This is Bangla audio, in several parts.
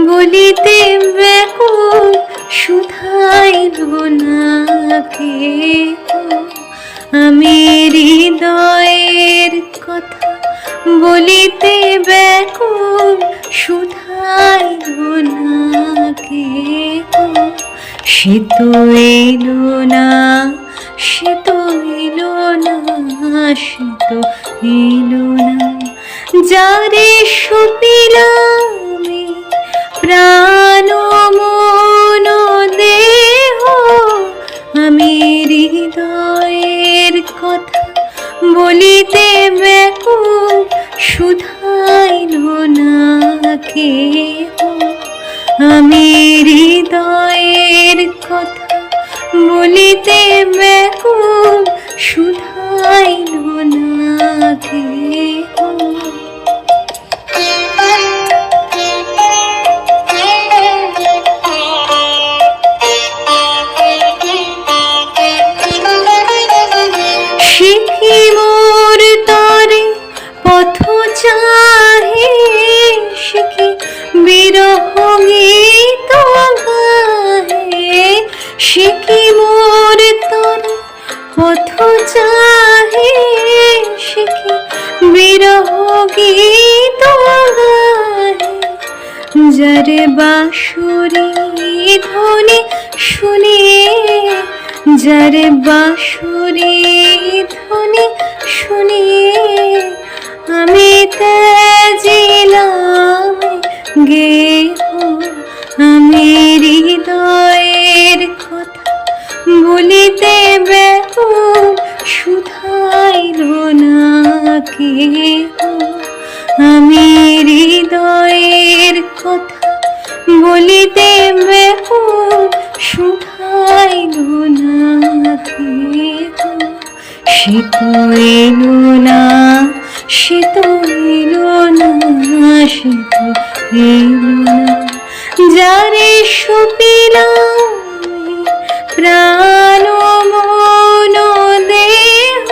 বলিতে ব্যাকুল শুধাইল না কেহ। আমি হৃদয়ের কথা বলিতে ব্যাকুল শুধাইল না কেহ। সে তো এলো না, সে তো এলো না, সে তো এলো না, যারে সপিলাম প্রাণ মন দেহ। আমি হৃদয়ের কথা বলিতে ব্যাকুল শুধাইল না কেহ। আমি হৃদয়ের কথা বলিতে ব্যাকুল শুধাইল না কেহ। শিখি মোর তরে পথ চাহে, শিখি বিরহ গীত গাহে। শিখি মোর তরে পথ চাহে, শিখি বিরহ গীত গাহে। যারে বাঁশুরি ধ্বনি শুনিয়ে, যারে বাঁশুরি ধ্বনি শুনিয়ে আমি ত্যাজিলাম গেহ। আমি হৃদয়ের কথা বলিতে ব্যাকুল শুধাইল না কেহ। আমি হৃদয়ের কথা বলিতে ব্যাকুল শুধাইল না কেহ। সে তো এলো না, সে তো এলো না, সে তো এলো না, যারে সপিলাম প্রাণ মন দেহ।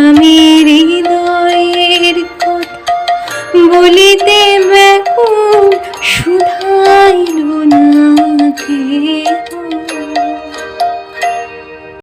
আমি হৃদয়ের কথা বলিতে